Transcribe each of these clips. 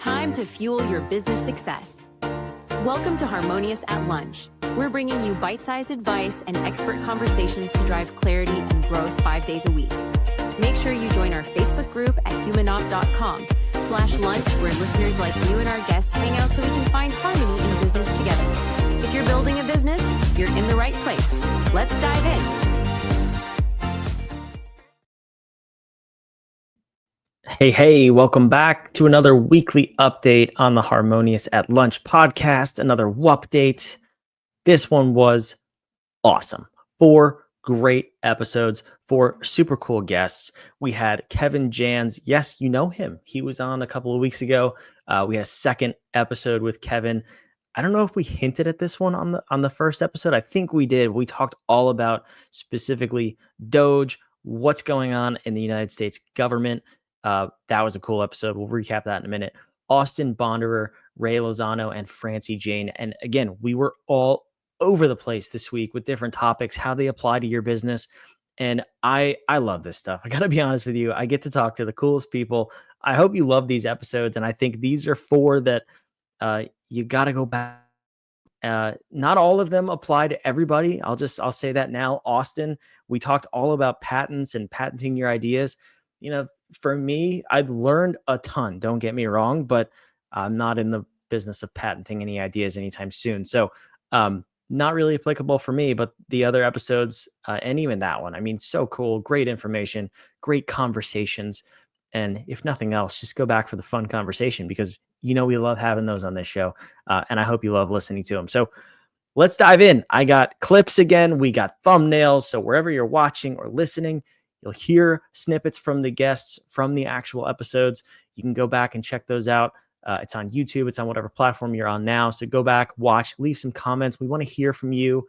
Time to fuel your business success. Welcome to Harmonious at Lunch. We're bringing you bite-sized advice and expert conversations to drive clarity and growth 5 days a week. Make sure you join our Facebook group at humanopt.com/lunch, where listeners like you and our guests hang out so we can find harmony in business together. If you're building a business, you're in the right place. Let's dive in. Hey, welcome back to another weekly update on the Harmonious at Lunch podcast, another update. This one was awesome. 4 great episodes, 4 super cool guests. We had Kevin Jans. Yes, you know him. He was on a couple of weeks ago. We had a second episode with Kevin. I don't know if we hinted at this one on the first episode. I think we did. We talked all about specifically DOGE, what's going on in the United States government. That was a cool episode. We'll recap that in a minute. Austin Bonderer, Ray Lozano, and Francie Jane. And again, we were all over the place this week with different topics, how they apply to your business. And I love this stuff. I got to be honest with you. I get to talk to the coolest people. I hope you love these episodes. And I think these are 4 that you got to go back. Not all of them apply to everybody. I'll say that now. Austin, we talked all about patents and patenting your ideas. You know, for me, I've learned a ton, don't get me wrong, but I'm not in the business of patenting any ideas anytime soon. So not really applicable for me, but the other episodes and even that one, I mean, so cool, great information, great conversations. And if nothing else, just go back for the fun conversation because, you know, we love having those on this show. And I hope you love listening to them. So let's dive in. I got clips again. We got thumbnails. So wherever you're watching or listening, you'll hear snippets from the guests from the actual episodes. You can go back and check those out. It's on YouTube. It's on whatever platform you're on now. So go back, watch, leave some comments. We want to hear from you.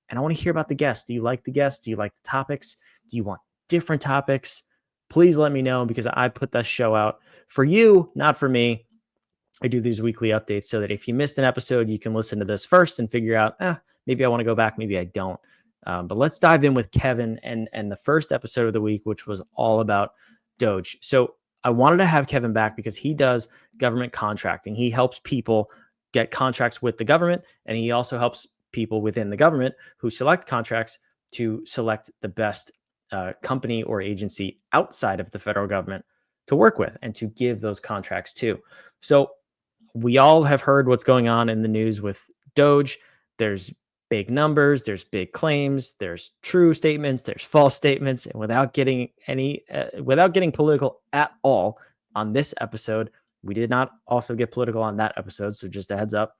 And I want to hear about the guests. Do you like the guests? Do you like the topics? Do you want different topics? Please let me know because I put that show out for you, not for me. I do these weekly updates so that if you missed an episode, you can listen to this first and figure out, maybe I want to go back, maybe I don't. But let's dive in with Kevin and the first episode of the week, which was all about DOGE. So I wanted to have Kevin back because he does government contracting. He helps people get contracts with the government, and he also helps people within the government who select contracts to select the best company or agency outside of the federal government to work with and to give those contracts to. So we all have heard what's going on in the news with DOGE. There's big numbers, there's big claims, there's true statements, there's false statements, and without getting political at all on this episode, we did not also get political on that episode. So just a heads up,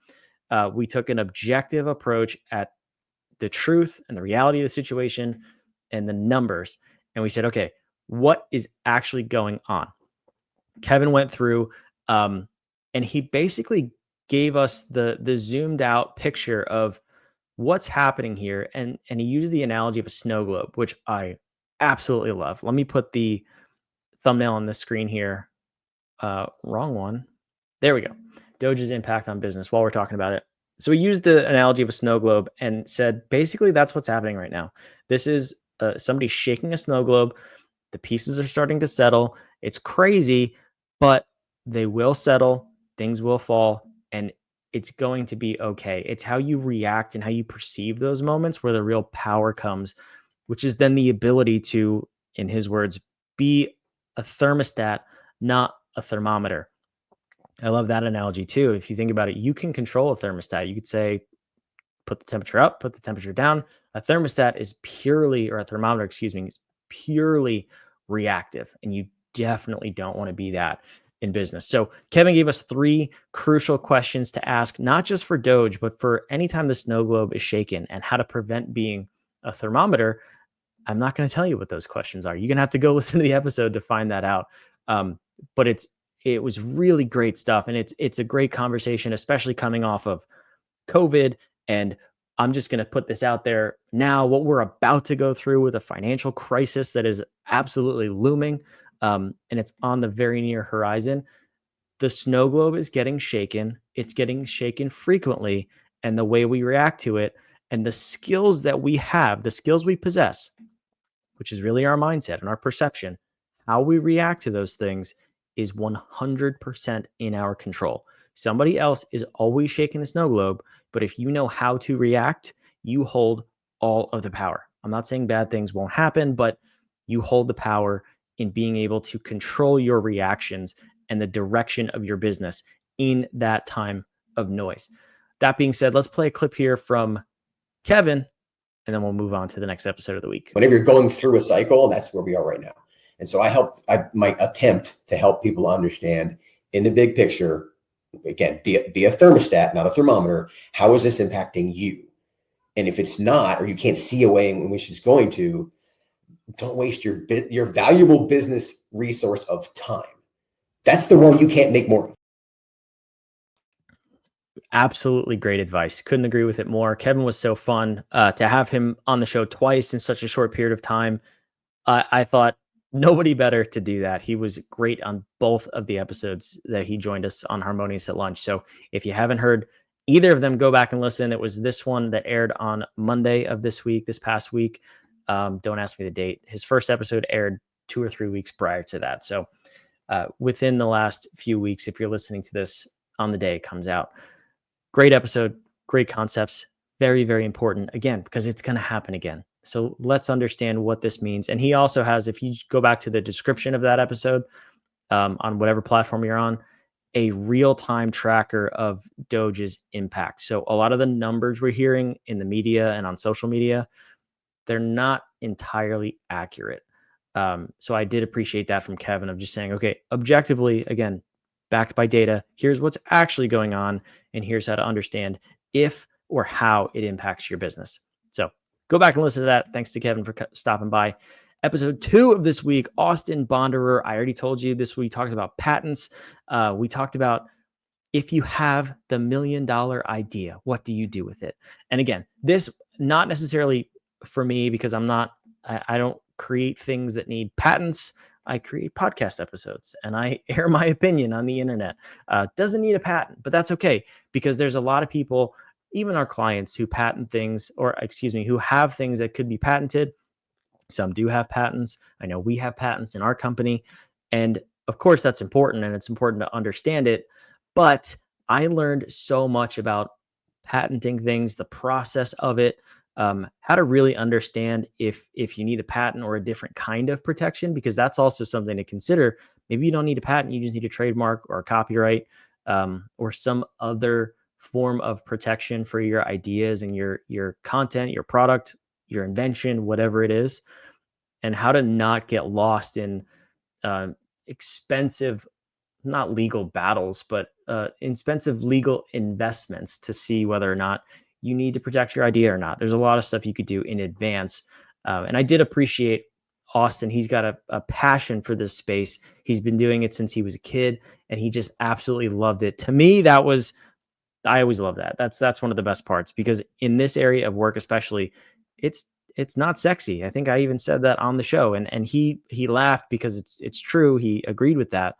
we took an objective approach at the truth and the reality of the situation and the numbers, and we said, okay, what is actually going on? Kevin went through, and he basically gave us the zoomed out picture of what's happening here. And he used the analogy of a snow globe, which I absolutely love. Let me put the thumbnail on the screen here. Wrong one. There we go. DOGE's impact on business while we're talking about it. So we used the analogy of a snow globe and said, basically, that's what's happening right now. This is somebody shaking a snow globe. The pieces are starting to settle. It's crazy, but they will settle. Things will fall. And it's going to be okay. It's how you react and how you perceive those moments where the real power comes, which is then the ability to, in his words, be a thermostat, not a thermometer. I love that analogy too. If you think about it, you can control a thermostat. You could say, put the temperature up, put the temperature down. A thermostat is purely, or a thermometer, excuse me, is purely reactive. And you definitely don't want to be that in business. So Kevin gave us 3 crucial questions to ask, not just for DOGE, but for anytime the snow globe is shaken and how to prevent being a thermometer. I'm not going to tell you what those questions are. You're going to have to go listen to the episode to find that out. But it was really great stuff. And it's a great conversation, especially coming off of COVID. And I'm just going to put this out there now, what we're about to go through with a financial crisis that is absolutely looming. And it's on the very near horizon. The snow globe is getting shaken. It's getting shaken frequently. And the way we react to it and the skills that we have, the skills we possess, which is really our mindset and our perception, how we react to those things is 100% in our control. Somebody else is always shaking the snow globe, but if you know how to react, you hold all of the power. I'm not saying bad things won't happen, but you hold the power in being able to control your reactions and the direction of your business in that time of noise. That being said, let's play a clip here from Kevin, and then we'll move on to the next episode of the week. Whenever you're going through a cycle, that's where we are right now. And so I might attempt to help people understand in the big picture, again, be a thermostat, not a thermometer. How is this impacting you? And if it's not, or you can't see a way in which it's going to, don't waste your valuable business resource of time. That's the one you can't make more of. Absolutely great advice. Couldn't agree with it more. Kevin was so fun to have him on the show twice in such a short period of time. I thought nobody better to do that. He was great on both of the episodes that he joined us on Harmonious at Lunch. So if you haven't heard either of them, go back and listen. It was this one that aired on Monday of this past week. Don't ask me the date. His first episode aired 2 or 3 weeks prior to that. So within the last few weeks, if you're listening to this on the day it comes out. Great episode, great concepts, very, very important, again, because it's going to happen again. So let's understand what this means. And he also has, if you go back to the description of that episode on whatever platform you're on, a real-time tracker of DOGE's impact. So a lot of the numbers we're hearing in the media and on social media, they're not entirely accurate. So I did appreciate that from Kevin of just saying, okay, objectively, again, backed by data, here's what's actually going on, and here's how to understand if or how it impacts your business. So go back and listen to that. Thanks to Kevin for stopping by. Episode 2 of this week, Austin Bonderer. I already told you this week, talked about patents. We talked about if you have the $1 million idea, what do you do with it? And again, this not necessarily for me because I don't create things that need patents. I create podcast episodes and I air my opinion on the internet. Doesn't need a patent, but that's okay because there's a lot of people, even our clients, who patent things who have things that could be patented. Some do have patents. I know we have patents in our company. And of course, that's important and it's important to understand it. But I learned so much about patenting things, the process of it, how to really understand if you need a patent or a different kind of protection, because that's also something to consider. Maybe you don't need a patent, you just need a trademark or a copyright or some other form of protection for your ideas and your content, your product, your invention, whatever it is, and how to not get lost in expensive, not legal battles, but expensive legal investments to see whether or not you need to protect your idea or not. There's a lot of stuff you could do in advance. And I did appreciate Austin. He's got a passion for this space. He's been doing it since he was a kid and he just absolutely loved it. To me, I always love that. That's one of the best parts because in this area of work, especially, it's not sexy. I think I even said that on the show and he laughed because it's true. He agreed with that.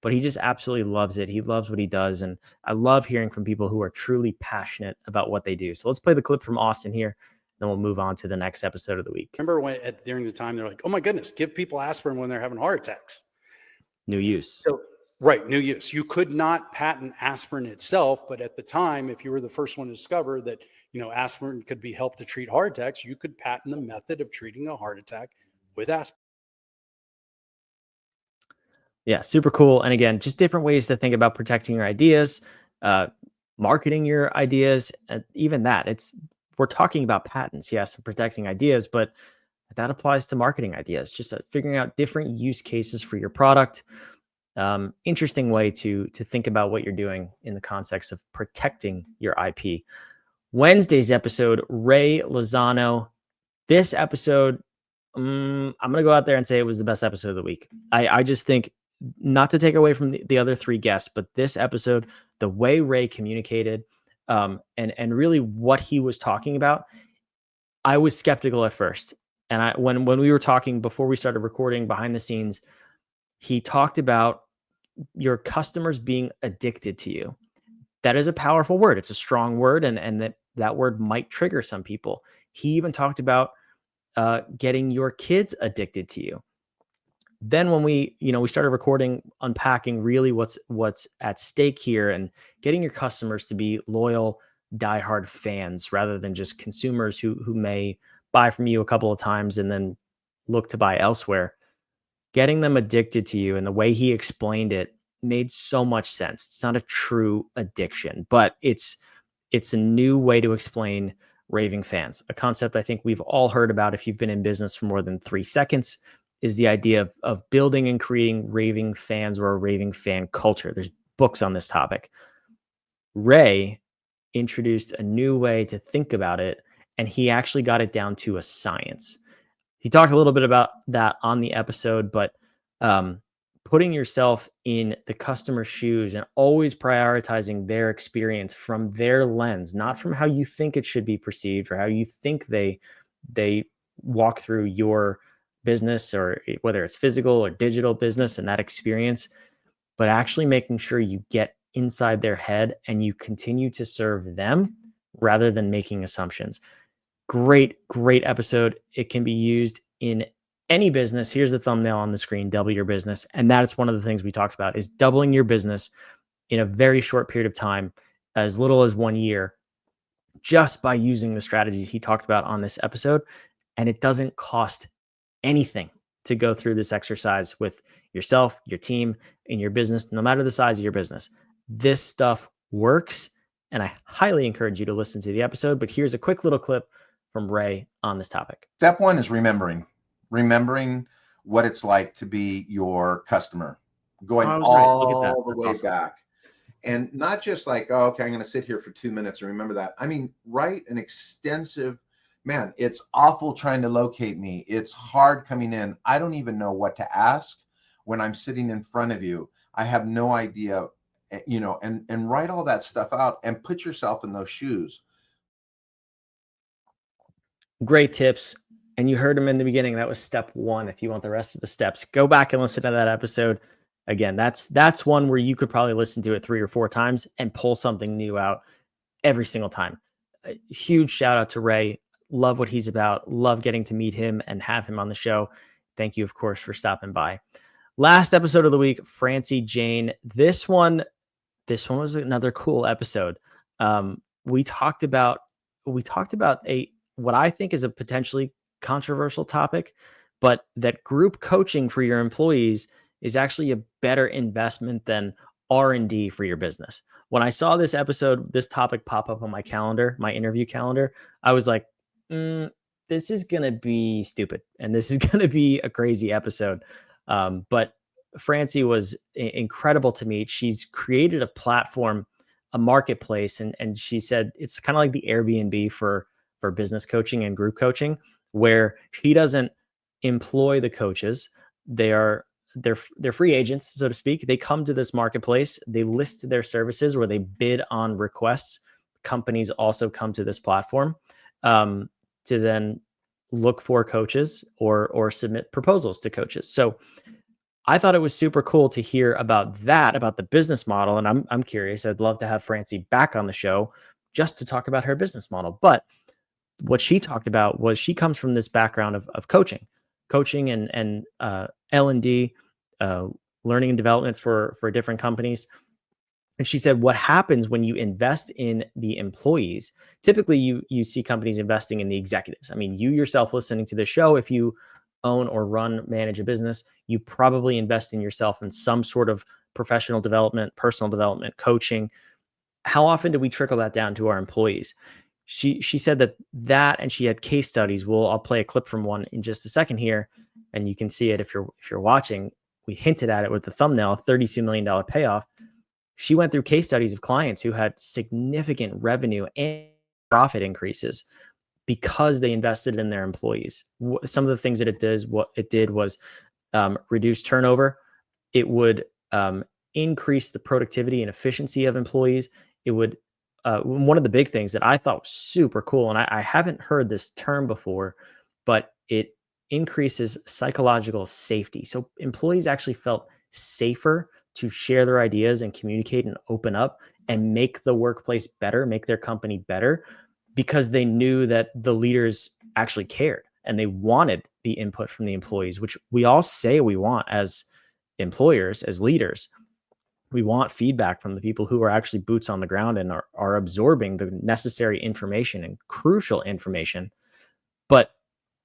But he just absolutely loves it. He loves what he does. And I love hearing from people who are truly passionate about what they do. So let's play the clip from Austin here. Then we'll move on to the next episode of the week. Remember during the time they're like, oh my goodness, give people aspirin when they're having heart attacks. New use. So, right, new use. You could not patent aspirin itself, but at the time, if you were the first one to discover that, aspirin could be helped to treat heart attacks, you could patent the method of treating a heart attack with aspirin. Yeah, super cool. And again, just different ways to think about protecting your ideas, marketing your ideas, and even that. We're talking about patents, yes, and protecting ideas, but that applies to marketing ideas. Just figuring out different use cases for your product. Interesting way to think about what you're doing in the context of protecting your IP. Wednesday's episode, Ray Lozano. This episode, I'm going to go out there and say it was the best episode of the week. I just think, not to take away from the other 3 guests, but this episode, the way Ray communicated and really what he was talking about, I was skeptical at first. And when we were talking before we started recording behind the scenes, he talked about your customers being addicted to you. That is a powerful word. It's a strong word, and that word might trigger some people. He even talked about getting your kids addicted to you. Then when we started recording, unpacking really what's at stake here and getting your customers to be loyal, diehard fans rather than just consumers who may buy from you a couple of times and then look to buy elsewhere. Getting them addicted to you and the way he explained it made so much sense. It's not a true addiction, but it's a new way to explain raving fans. A concept I think we've all heard about if you've been in business for more than 3 seconds is the idea of building and creating raving fans or a raving fan culture. There's books on this topic. Ray introduced a new way to think about it, and he actually got it down to a science. He talked a little bit about that on the episode, but putting yourself in the customer's shoes and always prioritizing their experience from their lens, not from how you think it should be perceived or how you think they walk through your business, or whether it's physical or digital business and that experience, but actually making sure you get inside their head and you continue to serve them rather than making assumptions. Great episode. It can be used in any business. Here's the thumbnail on the screen: double your business. And that's one of the things we talked about, is doubling your business in a very short period of time, as little as 1 year, just by using the strategies he talked about on this episode. And it doesn't cost anything to go through this exercise with yourself, your team, in your business, no matter the size of your business. This stuff works, and I highly encourage you to listen to the episode. But here's a quick little clip from Ray on this topic. Step one is remembering what it's like to be your customer, going all the way back. And not just like, oh, okay, I'm going to sit here for 2 minutes and remember that. I mean, write an extensive, man, it's awful trying to locate me. It's hard coming in. I don't even know what to ask when I'm sitting in front of you. I have no idea, and write all that stuff out and put yourself in those shoes. Great tips. And you heard him in the beginning. That was step 1. If you want the rest of the steps, go back and listen to that episode. Again, that's one where you could probably listen to it 3 or 4 times and pull something new out every single time. A huge shout out to Ray. Love what he's about. Love getting to meet him and have him on the show. Thank you, of course, for stopping by. Last episode of the week, Francie Jane. This one was another cool episode. We talked about what I think is a potentially controversial topic, but that group coaching for your employees is actually a better investment than R&D for your business. When I saw this topic pop up on my calendar, my interview calendar, I was like, this is going to be stupid. And this is going to be a crazy episode. But Francie was incredible to meet. She's created a platform, a marketplace. And she said, it's kind of like the Airbnb for business coaching and group coaching, where she doesn't employ the coaches. They're free agents, so to speak. They come to this marketplace, they list their services, where they bid on requests. Companies also come to this platform to then look for coaches or submit proposals to coaches. So I thought it was super cool to hear about the business model. And I'm curious. I'd love to have Francie back on the show just to talk about her business model. But what she talked about was she comes from this background of coaching and L&D, learning and development for different companies. And she said, what happens when you invest in the employees? Typically, you see companies investing in the executives. I mean, you yourself listening to the show, if you own or manage a business, you probably invest in yourself in some sort of professional development, personal development, coaching. How often do we trickle that down to our employees? She said that, and she had case studies. I'll play a clip from one in just a second here, and you can see it if you're watching. We hinted at it with the thumbnail, a $32 million payoff. She went through case studies of clients who had significant revenue and profit increases because they invested in their employees. Some of the things that it did was reduce turnover. It would increase the productivity and efficiency of employees. It would one of the big things that I thought was super cool, and I haven't heard this term before, but it increases psychological safety. So employees actually felt safer to share their ideas and communicate and open up and make the workplace better, make their company better, because they knew that the leaders actually cared and they wanted the input from the employees, which we all say we want as employers, as leaders. We want feedback from the people who are actually boots on the ground and are absorbing the necessary information and crucial information. But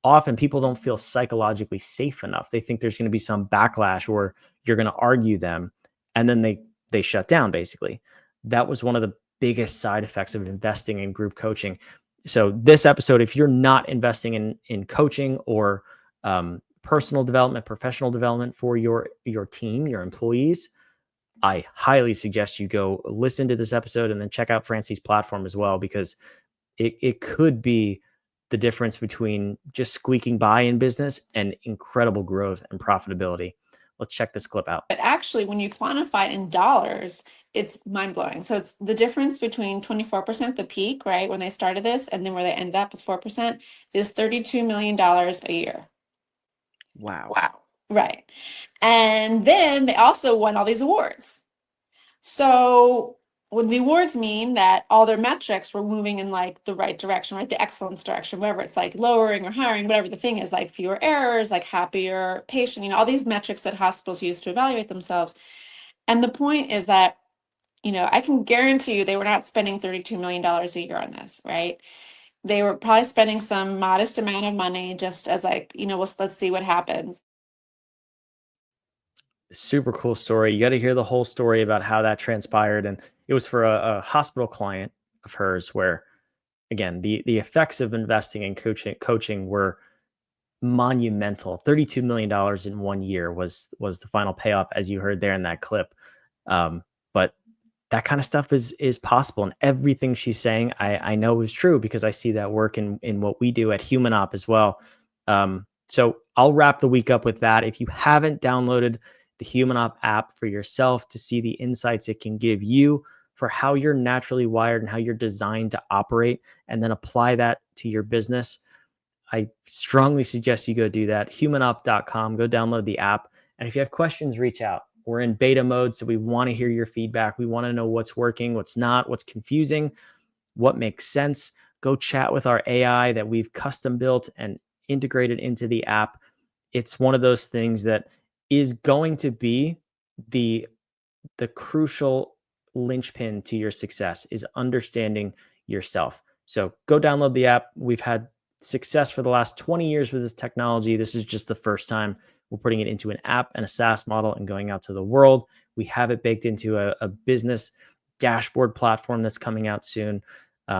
often people don't feel psychologically safe enough. They think there's going to be some backlash or you're going to argue them, and then they shut down, basically. That was one of the biggest side effects of investing in group coaching. So this episode, if you're not investing in coaching or personal development, professional development for your team, your employees, I highly suggest you go listen to this episode and then check out Francie's platform as well, because it could be the difference between just squeaking by in business and incredible growth and profitability. Let's check this clip out. But actually, when you quantify it in dollars, it's mind blowing. So it's the difference between 24%, the peak, right, when they started this, and then where they ended up with 4% is $32 million a year. Wow. Right. And then they also won all these awards. So when the awards mean that all their metrics were moving in like the right direction, right? The excellence direction, whatever it's like lowering or hiring, whatever the thing is, like fewer errors, like happier patient, all these metrics that hospitals use to evaluate themselves. And the point is that, I can guarantee you they were not spending $32 million a year on this, right? They were probably spending some modest amount of money just as like, let's see what happens. Super cool story. You got to hear the whole story about how that transpired. And it was for a hospital client of hers where, again, the effects of investing in coaching were monumental. $32 million in 1 year was the final payoff, as you heard there in that clip. But that kind of stuff is possible. And everything she's saying, I know is true because I see that work in what we do at HumanOp as well. So I'll wrap the week up with that. If you haven't downloaded the HumanOp app for yourself to see the insights it can give you for how you're naturally wired and how you're designed to operate, and then apply that to your business, I strongly suggest you go do that. Humanop.com, go download the app. And if you have questions, reach out. We're in beta mode, so we want to hear your feedback. We want to know what's working, what's not, what's confusing, what makes sense. Go chat with our AI that we've custom built and integrated into the app. It's one of those things that is going to be the crucial linchpin to your success, is understanding yourself. So go download the app. We've had success for the last 20 years with this technology. This is just the first time we're putting it into an app and a SaaS model and going out to the world. We have it baked into a business dashboard platform that's coming out soon.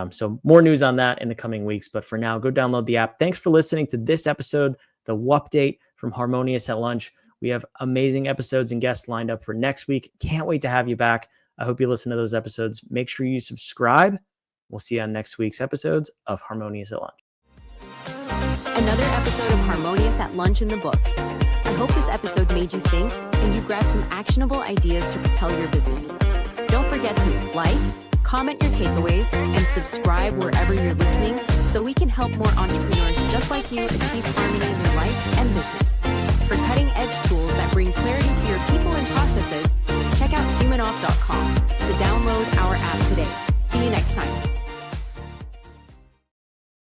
So more news on that in the coming weeks. But for now, go download the app. Thanks for listening to this episode, the Wupdate from Harmonious at Lunch. We have amazing episodes and guests lined up for next week. Can't wait to have you back. I hope you listen to those episodes. Make sure you subscribe. We'll see you on next week's episodes of Harmonious at Lunch. Another episode of Harmonious at Lunch in the books. I hope this episode made you think and you grabbed some actionable ideas to propel your business. Don't forget to like, comment your takeaways, and subscribe wherever you're listening so we can help more entrepreneurs just like you achieve harmony in their life and business. For cutting-edge tools